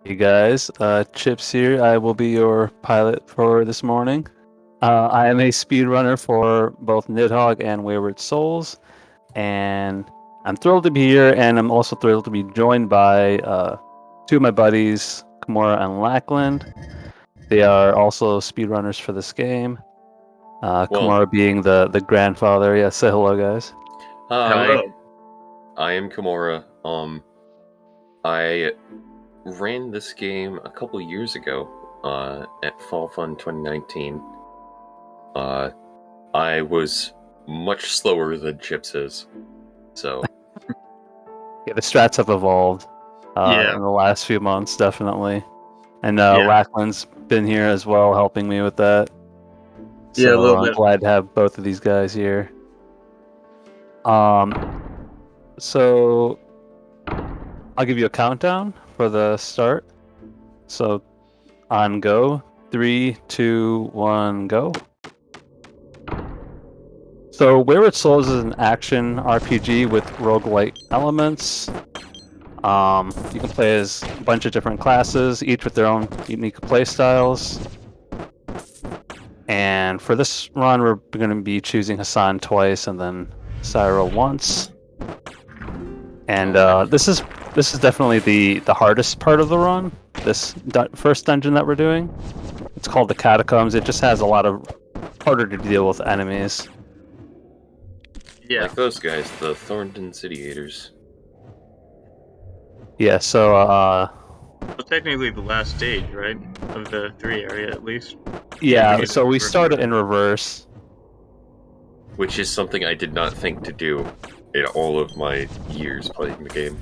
Hey guys, Chhipz here. I will be your pilot for this morning. I am a speedrunner for both Nidhogg and Wayward Souls, and I'm thrilled to be here, and I'm also thrilled to be joined by two of my buddies, Kimura and Lackland. They are also speedrunners for this game. Well, Kimura being the grandfather. Yeah, say hello, guys. hi, Hello. I am Kimura. I ran this game a couple years ago, at Fall Fun 2019. I was much slower than Chhipz is, so Yeah, the strats have evolved Yeah. in the last few months, definitely. And Yeah. Lackland's been here as well, helping me with that. Yeah, a So little I'm bit. glad to have both of these guys here. So I'll give you a countdown for the start. So on go, 3, 2, 1, go. So Wayward Souls is an action RPG with roguelike elements. You can play as a bunch of different classes, each with their own unique playstyles. And for this run, we're going to be choosing Hassan twice and then Syra once. And this is definitely the hardest part of the run. This first dungeon that we're doing, it's called the Catacombs. It just has a lot of harder to deal with enemies. Yeah. like those guys, the Thorned Insidiators. Yeah. So Well, technically the last stage, right? Of the 3 area, at least. yeah. we So we reverse started order. in reverse. Which is something I did not think to do in all of my years playing the game.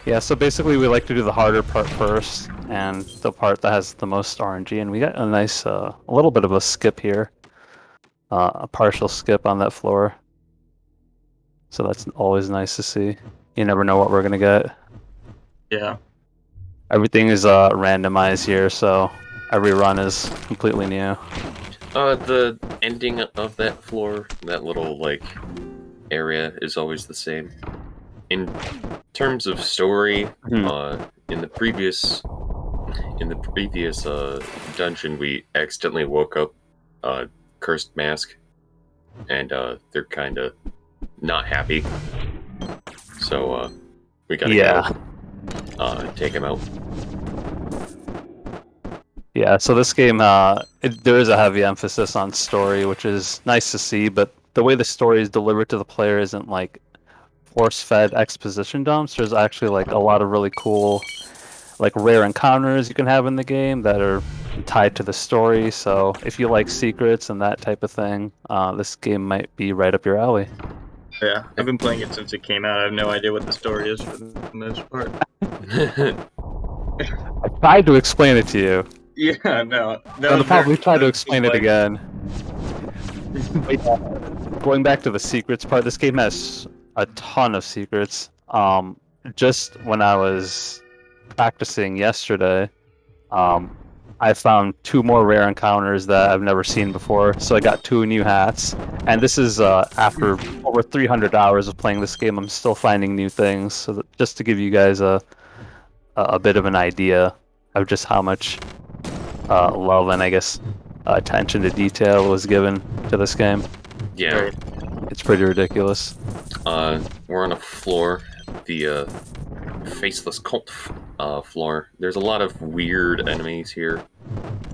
Yeah. So basically, we like to do the harder part first, and the part that has the most RNG. And we got a nice, a little bit of a skip here. A partial skip on that floor. So that's always nice to see. You never know what we're gonna get. Yeah. Everything is randomized here, so every run is completely new. The ending of that floor, that little, area, is always the same. In terms of story, in the previous dungeon, we accidentally woke up Cursed Mask, and they're kind of not happy. So we gotta go take him out. Yeah, so this game, there is a heavy emphasis on story, which is nice to see, but the way the story is delivered to the player isn't like force-fed exposition dumps. There's actually like a lot of really cool, like rare encounters you can have in the game that are tied to the story. So if you like secrets and that type of thing, this game might be right up your alley. Yeah. I've been playing it since it came out. I have no idea what the story is for the most part. I tried to explain it to you. Yeah, no. I'll probably try to explain it again. But yeah, going back to the secrets part, this game has a ton of secrets. Just when I was practicing yesterday, I found 2 more rare encounters that I've never seen before. So I got 2 new hats, and this is after over 300 hours of playing this game. I'm still finding new things. So just to give you guys a bit of an idea of just how much love and I guess attention to detail was given to this game. Yeah, Right. It's pretty ridiculous. we're on a floor, the Faceless Cult floor. There's a lot of weird enemies here.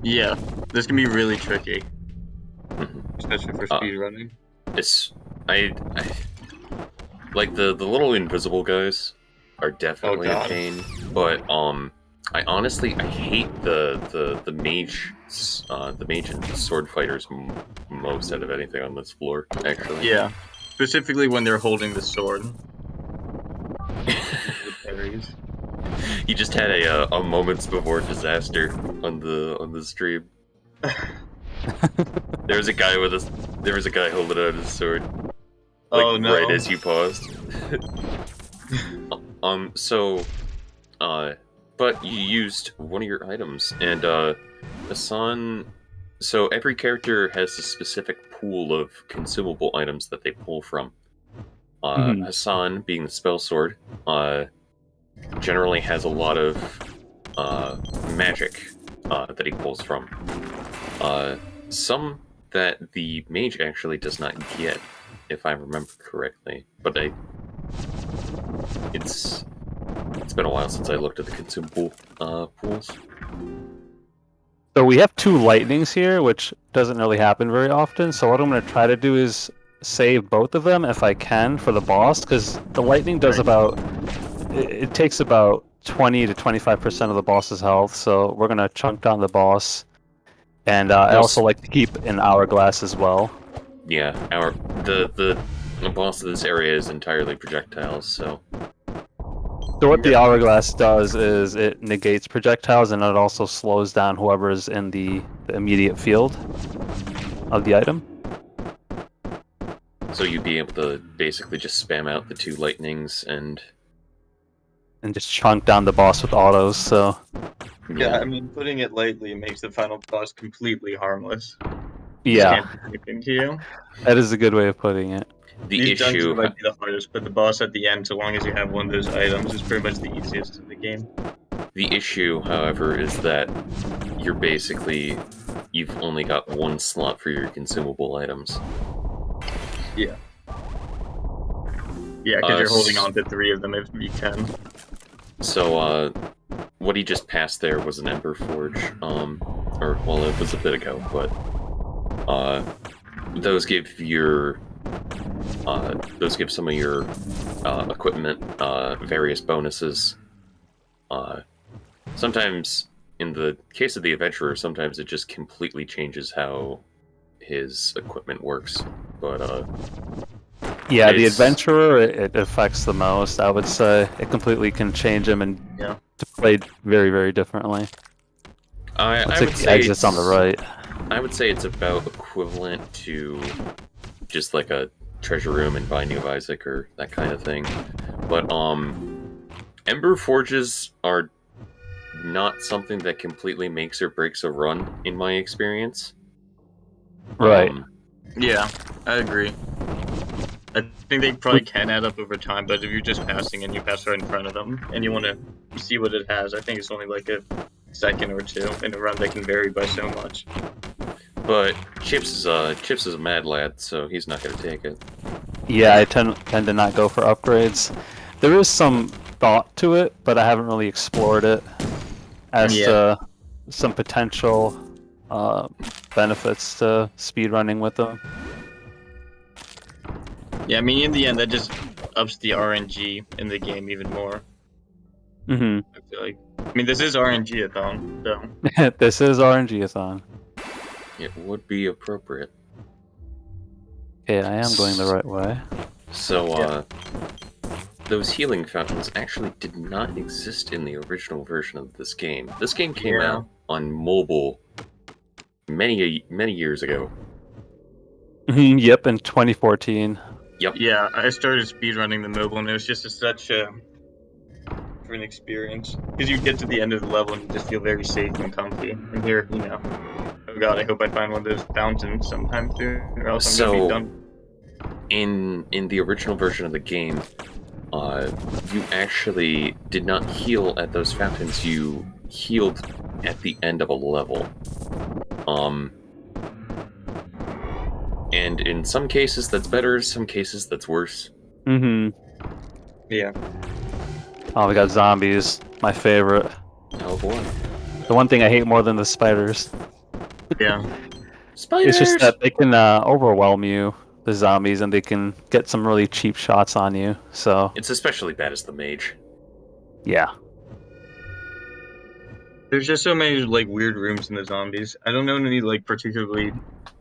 Yeah. This can be really tricky. Mhm. Especially for speedrunning. It's I like the little invisible guys are definitely a God. pain, but I honestly hate the mage and sword fighters most out of anything on this floor, actually. Yeah. Specifically when they're holding the sword. Parries. You just had a moments before disaster on the stream. There was a guy holding out his sword. Oh no. Right as you paused. But you used one of your items, and Hassan. So every character has a specific pool of consumable items that they pull from. Hassan, being the spell sword, generally has a lot of magic that he pulls from. Some that the mage actually does not get, if I remember correctly. But it's been a while since I looked at the consumable pools. So we have 2 lightnings here, which doesn't really happen very often. So what I'm going to try to do is save both of them if I can for the boss, because the lightning does about... It takes about 20 to 25% of the boss's health, so we're going to chunk down the boss. And I also like to keep an hourglass as well. Yeah, the boss of this area is entirely projectiles, so... So what the hourglass does is it negates projectiles, and it also slows down whoever is in the immediate field of the item. So you'd be able to basically just spam out the 2 lightnings and just chunk down the boss with autos, so... Yeah, I mean, putting it lightly makes the final boss completely harmless. Yeah, Can't do anything to you. that is a good way of putting it. the These dungeons issue... might be the hardest, but the boss at the end, so long as you have one of those items, is pretty much the easiest in the game. The issue, however, is that you've only got 1 slot for your consumable items. Yeah. Yeah, because you're holding on to 3 of them if you can. So, what he just passed there was an Ember Forge, or, well, it was a bit ago, but, those give some of your, equipment, various bonuses. Sometimes, in the case of the Adventurer, sometimes it just completely changes how his equipment works, but, Yeah, the Adventurer, it affects the most, I would say. It completely can change him and to play very, very differently. I would like say the exits on the right. I would say it's about equivalent to just like a treasure room in Binding of Isaac or that kind of thing. But Ember Forges are not something that completely makes or breaks a run, in my experience. Right. Yeah, I agree. I think they probably can add up over time, but if you're just passing and you pass right in front of them, and you want to see what it has, I think it's only like a second or 2 in a run that can vary by so much. But Chhipz is a mad lad, so he's not going to take it. Yeah, I tend to not go for upgrades. There is some thought to it, but I haven't really explored it as to some potential benefits to speedrunning with them. Yeah, I mean, in the end, that just ups the RNG in the game even more. Mm-hmm. I feel like. I mean, this is RNG-A-Thon, so... This is RNG-A-Thon. It would be appropriate. Okay, I am going the right way. So, those healing fountains actually did not exist in the original version of this game. This game came out on mobile many years ago. Yep, in 2014. Yep. Yeah, I started speedrunning the mobile, and it was just such a different experience. Because you get to the end of the level and you just feel very safe and comfy. And here, you know, oh god, I hope I find one of those fountains sometime soon, or else I'm gonna be done. In the original version of the game, you actually did not heal at those fountains. You healed at the end of a level. And in some cases that's better, some cases that's worse. Mm-hmm. Yeah. Oh, we got zombies. My favorite. Oh boy. The one thing I hate more than the spiders. Yeah. Spiders! It's just that they can overwhelm you, the zombies, and they can get some really cheap shots on you, so... It's especially bad as the mage. Yeah. There's just so many, like, weird rooms in the zombies. I don't know any, like, particularly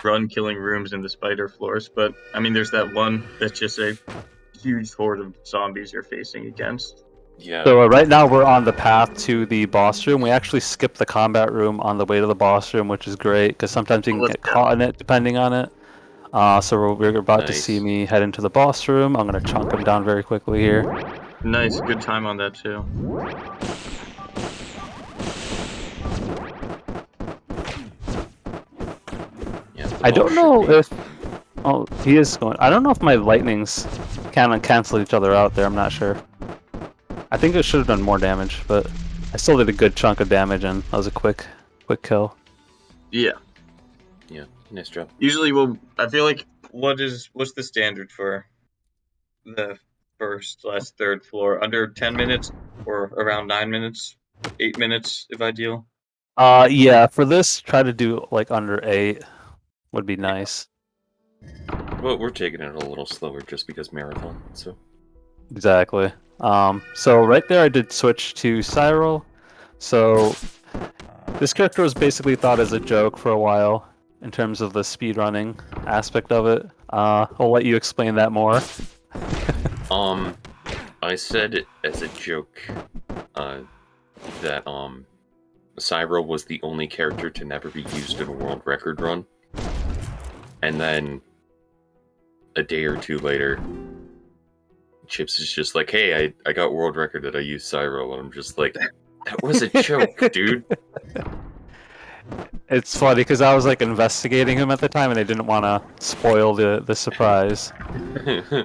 run-killing rooms in the spider floors, but, I mean, there's that one that's just a huge horde of zombies you're facing against. Yeah. So right now we're on the path to the boss room. We actually skipped the combat room on the way to the boss room, which is great, because sometimes you can get caught in it, depending on it. So we're about to see me head into the boss room. I'm going to chunk him down very quickly here. Nice, good time on that, too. I don't know if... Oh, he is going... I don't know if my lightnings can cancel each other out there. I'm not sure. I think it should have done more damage, but I still did a good chunk of damage, and that was a quick kill. Yeah. Yeah, nice job. Usually, I feel like what's the standard for the first/third floor? Under 10 minutes or around 9 minutes, 8 minutes if ideal. Yeah, for this, try to do like under 8 would be nice. Well, we're taking it a little slower just because marathon. So Exactly. So right there, I did switch to Cyril. So this character was basically thought as a joke for a while in terms of the speedrunning aspect of it. I'll let you explain that more. I said it as a joke that Cyril was the only character to never be used in a world record run. And then a day or two later, Chhipz is just like, hey, I got world record that I used Cyril, and I'm just like, that was a joke, dude. It's funny because I was like investigating him at the time, and I didn't want to spoil the surprise.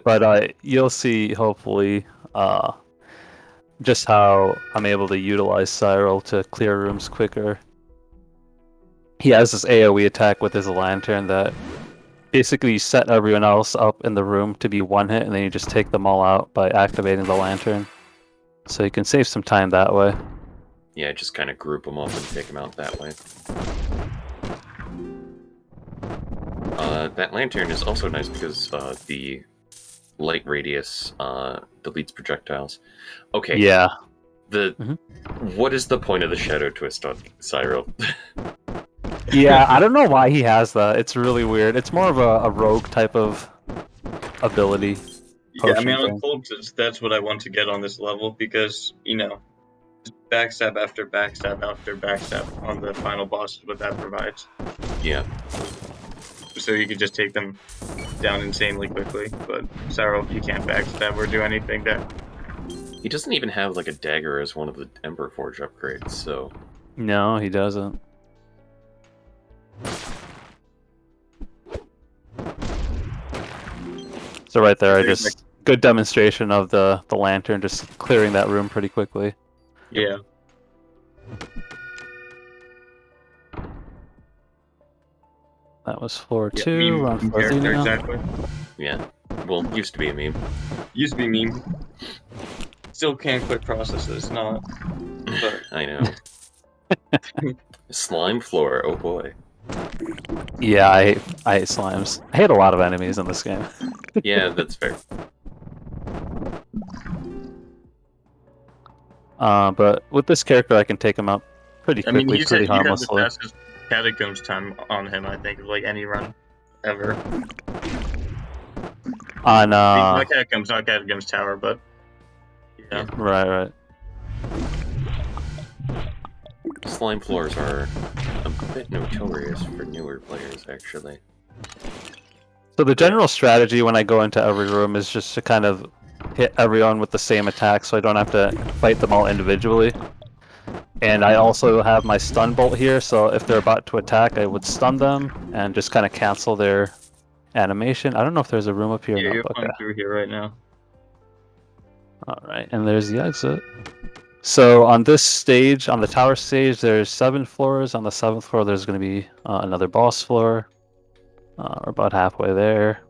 But you'll see, hopefully, just how I'm able to utilize Cyril to clear rooms quicker. He has this AoE attack with his lantern that basically you set everyone else up in the room to be one hit, and then you just take them all out by activating the lantern. So you can save some time that way. Yeah, just kind of group them up and take them out that way. That lantern is also nice because the light radius deletes projectiles. Okay. Yeah. What is the point of the shadow twist on Cyril? Yeah, I don't know why he has that. It's really weird. It's more of a rogue type of ability. Yeah, I mean, thing. on cultists, that's what I want to get on this level because, backstab after backstab after backstab on the final boss is what that provides. Yeah. So you can just take them down insanely quickly, but Cyril, you can't backstab or do anything there. He doesn't even have like a dagger as one of the Ember Forge upgrades, so... No, he doesn't. So right there, I just... Good demonstration of the lantern, just clearing that room pretty quickly. Yeah. That was floor Yeah, 2, meme we're on floor 3 character, now. exactly. Yeah. Well, used to be a meme. Used to be meme. Still can't quite process that it's not. But I know. Slime floor, oh boy. Yeah, I hate slimes. I hate a lot of enemies in this game. Yeah, that's fair. But with this character, I can take him up pretty quickly, you pretty have the harmlessly. fastest catacombs time on him, I think, of like any run ever. On Not catacombs tower, but yeah. Right. Slime floors are a bit notorious for newer players, actually. So the general strategy when I go into every room is just to kind of hit everyone with the same attack, so I don't have to fight them all individually. And I also have my stun bolt here, so if they're about to attack, I would stun them and just kind of cancel their animation. I don't know if there's a room up here. Yeah, or not. you're Okay. going through here right now. Alright, and there's the exit. So on this stage, on the tower stage, there's 7 floors. On the 7th floor, there's going to be another boss floor. We're about halfway there.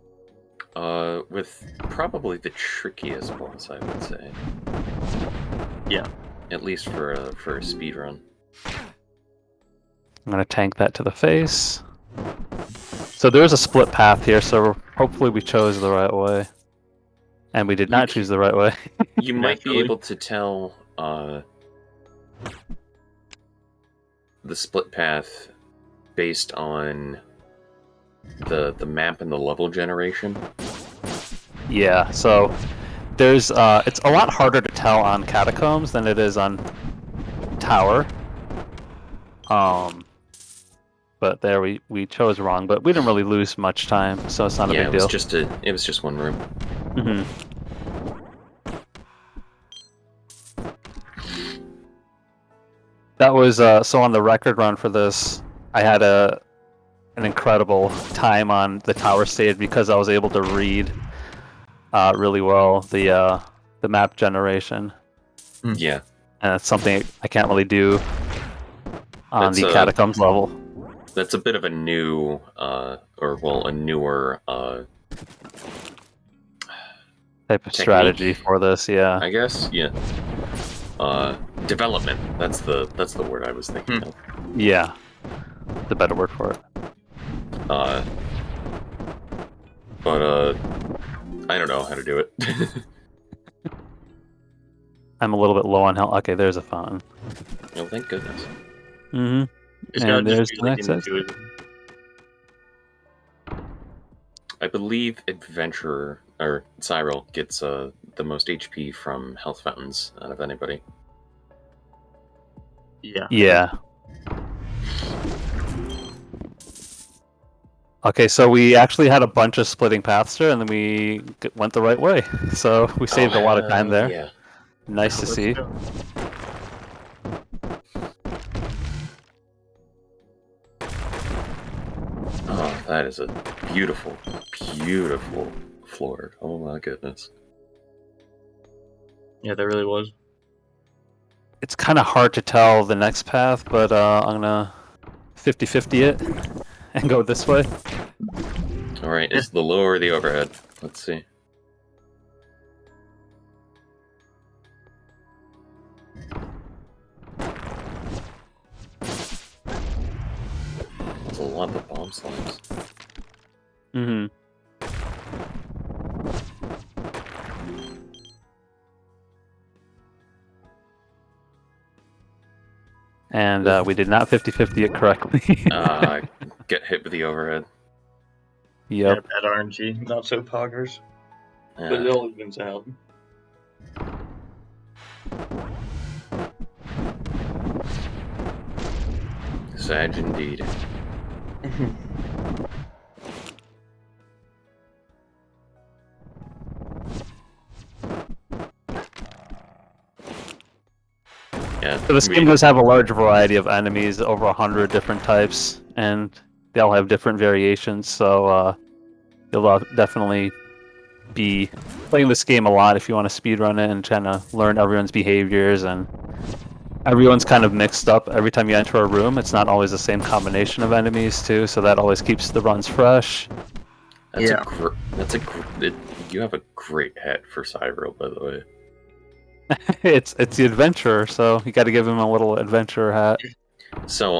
With probably the trickiest boss, I would say. Yeah. At least for a speed run. I'm going to tank that to the face. So there's a split path here, so hopefully we chose the right way. And we did not choose the right way. You might be able to tell the split path based on the map and the level generation. Yeah, so there's it's a lot harder to tell on catacombs than it is on tower. But there we chose wrong, but we didn't really lose much time, so it's not a big deal. It was just one room. Mm-hmm. That was so on the record run for this, I had an incredible time on the tower stage because I was able to read really well the map generation. Yeah, and that's something I can't really do on That's the catacombs level. That's a bit of a new, a newer Type of technique, strategy for this, yeah. I guess. Yeah. Development. That's the word I was thinking of. Yeah, the better word for it. But I don't know how to do it. I'm a little bit low on health. Okay, there's a fountain. Oh, thank goodness. Mm-hmm. It's gotta And just there's be the like next intuitive. I believe Adventurer or Cyril gets the most HP from health fountains out of anybody. Yeah. Yeah. Okay, so we actually had a bunch of splitting paths there, and then we went the right way. So we saved a lot of time there. Yeah. Nice to Let's see. go. Oh, that is a beautiful, beautiful floor. Oh my goodness. Yeah, there really was. It's kind of hard to tell the next path, but I'm gonna 50-50 it and go this way. Alright, is the lower or the overhead? Let's see. There's a lot of bomb slimes. Mm-hmm. And we did not 50-50 it correctly. Get hit with the overhead. Yep. Yeah, bad RNG, not so poggers. But it all evens out. Sag indeed. Yeah. So this game does have a large variety of enemies, over 100 different types, and they all have different variations, so you'll definitely be playing this game a lot if you want to speedrun it and trying to learn everyone's behaviors, and everyone's kind of mixed up. Every time you enter a room, it's not always the same combination of enemies too, so that always keeps the runs fresh. You have a great hat for Cyril, by the way. It's the adventurer, so you got to give him a little adventurer hat. So,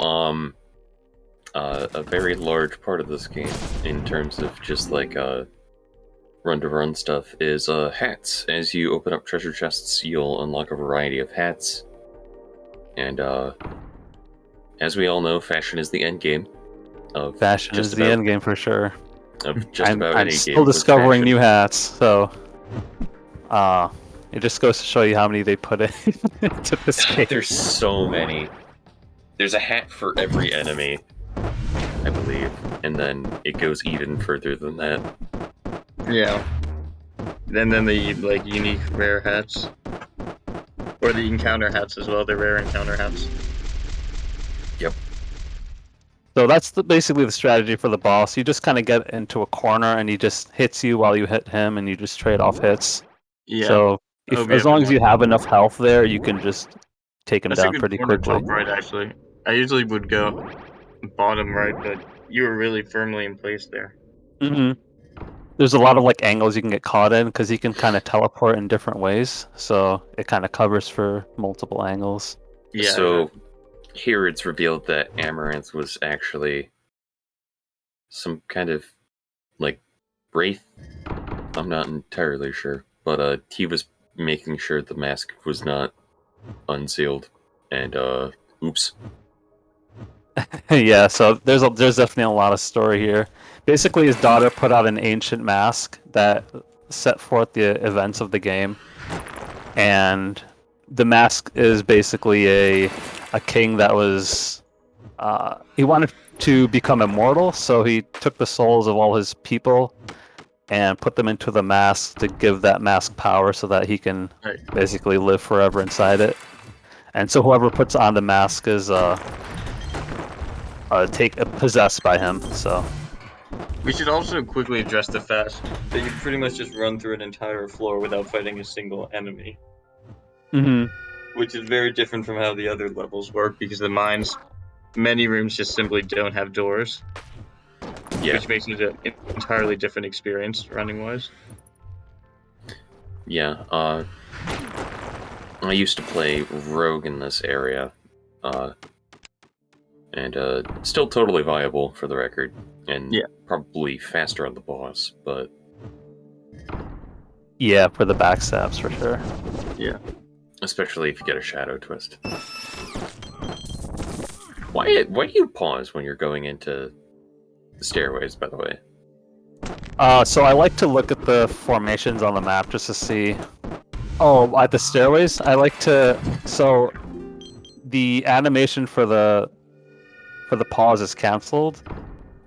a very large part of this game, in terms of just like run-to-run stuff, is hats. As you open up treasure chests, you'll unlock a variety of hats, and as we all know, fashion is the end game. Fashion is the end game for sure. Of just about I'm any game. still discovering new hats, so it just goes to show you how many they put into this game. There's so many. There's a hat for every enemy, I believe, and then it goes even further than that. Yeah. And then the like unique rare hats. Or the encounter hats as well, the rare encounter hats. Yep. So that's basically the strategy for the boss. You just kind of get into a corner and he just hits you while you hit him, and you just trade off hits. Yeah. So as long as you have enough health there, you can just take him down pretty quickly. Top right, actually. I usually would go bottom right, but you were really firmly in place there. Mm-hmm. There's a lot of like angles you can get caught in because he can kind of teleport in different ways, so it kind of covers for multiple angles. Yeah. So here it's revealed that Amaranth was actually some kind of like wraith. I'm not entirely sure, but he was making sure the mask was not unsealed, and oops. Yeah, so there's definitely a lot of story here. Basically, his daughter put out an ancient mask that set forth the events of the game, and the mask is basically a king that was he wanted to become immortal, so he took the souls of all his people and put them into the mask to give that mask power so that he can basically live forever inside it. And so whoever puts on the mask is possessed by him. So we should also quickly address the fact that you pretty much just run through an entire floor without fighting a single enemy. Mm-hmm. which is very different from how the other levels work because the mines, many rooms just simply don't have doors, Yeah, which makes it an entirely different experience running wise. yeah. I used to play Rogue in this area, and still totally viable for the record, and Yeah. probably faster on the boss, but Yeah, for the backstabs for sure. Yeah. especially if you get a shadow twist. Why do you pause when you're going into the stairways, by the way? So I like to look at the formations on the map just to see. Oh, at the stairways, I like to. So the animation for the pause is canceled.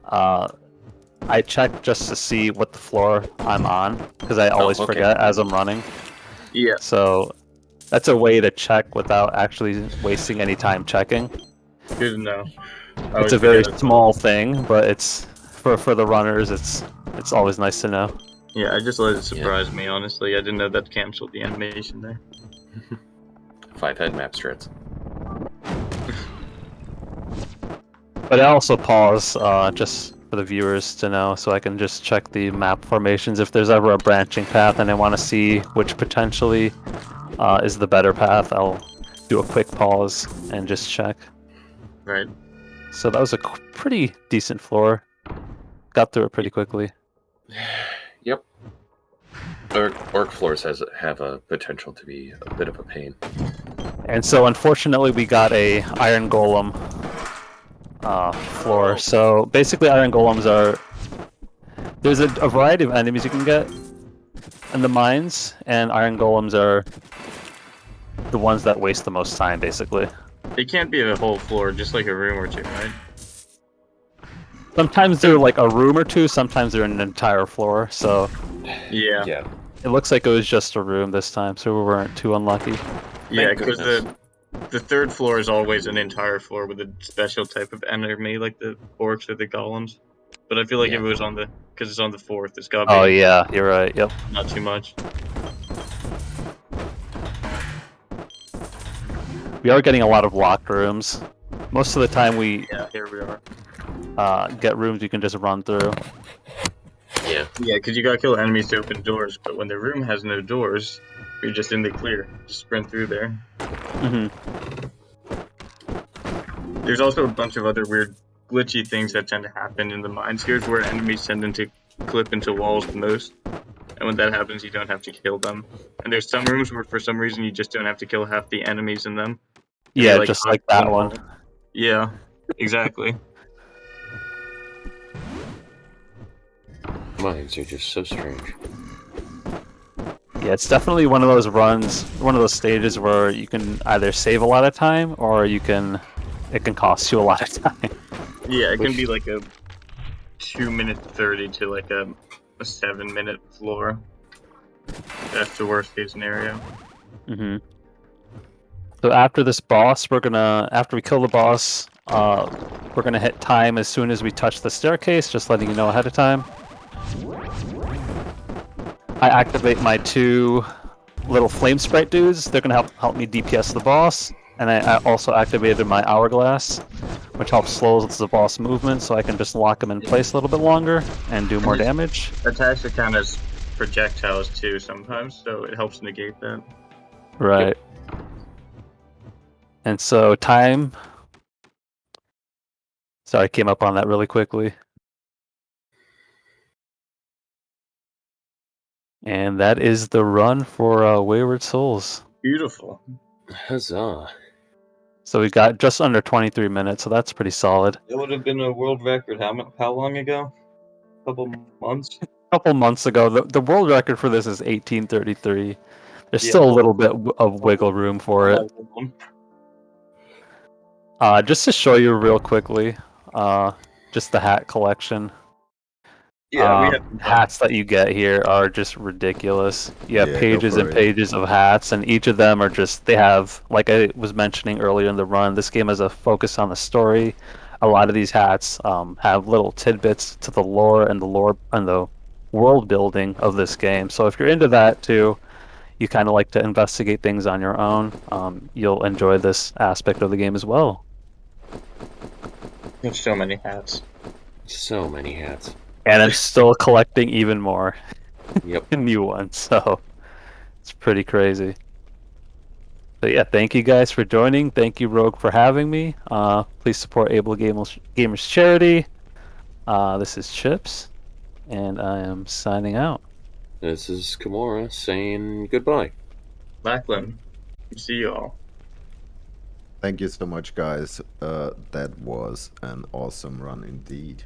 I check just to see what the floor I'm on because I always okay. forget as I'm running. Yeah. So that's a way to check without actually wasting any time checking. Good to know. It's a very small thing, but it's for the runners. It's always nice to know. Yeah, I just let it surprise me, honestly. I didn't know that canceled the animation there. 5-head map strats. But I also pause just for the viewers to know, so I can just check the map formations if there's ever a branching path and I want to see which potentially is the better path. I'll do a quick pause and just check. Right. So that was a pretty decent floor. Got through it pretty quickly. Yep. Orc floors have a potential to be a bit of a pain. And so unfortunately we got a iron golem floor. So basically iron golems are... There's a variety of enemies you can get in the mines, and iron golems are the ones that waste the most time, basically. It can't be a whole floor, just like a room or two, right? Sometimes they're like a room or two, sometimes they're an entire floor, so... Yeah. Yeah. It looks like it was just a room this time, so we weren't too unlucky. Yeah, Thank because goodness. the third floor is always an entire floor with a special type of enemy, like the orcs or the golems. But I feel like Yeah. if it was on the... Because it's on the fourth, it's gotta be Oh yeah, you're right, yep. not too much. We are getting a lot of locked rooms. Most of the time we Yeah, here we are. get rooms you can just run through. Yeah. Yeah, because you gotta kill enemies to open doors, but when the room has no doors, you're just in the clear. Just sprint through there. Hmm. There's also a bunch of other weird glitchy things that tend to happen in the mines. Here's where enemies tend to clip into walls the most. And when that happens, you don't have to kill them. And there's some rooms where for some reason you just don't have to kill half the enemies in them. And Yeah, they, just like that one. Yeah, exactly. Mines are just so strange. Yeah, it's definitely one of those runs, one of those stages where you can either save a lot of time or it can cost you a lot of time. Yeah, it can be like a 2-minute 30 to like a 7-minute floor. That's the worst case scenario. Hmm. So after this boss, after we kill the boss, we're gonna hit time as soon as we touch the staircase, just letting you know ahead of time. I activate my 2 little flame sprite dudes. They're gonna help me DPS the boss, and I also activated my hourglass, which helps slow the boss movement, so I can just lock him in place a little bit longer and do more damage. Attacks it kind of projectiles too sometimes, so it helps negate that. Right. And so time. Sorry, I came up on that really quickly. And that is the run for Wayward Souls. Beautiful. Huzzah. So we got just under 23 minutes, so that's pretty solid. It would have been a world record. How long ago? A couple months. A couple months ago, the world record for this is 1833. There's still a little bit of wiggle room for it. Just to show you real quickly, just the hat collection. Yeah, we have hats that you get here are just ridiculous. You have pages and pages of hats, and each of them are just, they have, like I was mentioning earlier in the run, this game has a focus on the story. A lot of these hats have little tidbits to the lore and the world building of this game. So if you're into that too, you kind of like to investigate things on your own, you'll enjoy this aspect of the game as well. There's so many hats. So many hats. And I'm still collecting even more Yep. new ones, so it's pretty crazy. So yeah, thank you guys for joining. Thank you, Rogue, for having me. Please support Able Gamers Charity. This is Chhipz, and I am signing out. This is Kimura saying goodbye. Lachlan, see you all. Thank you so much, guys. That was an awesome run indeed.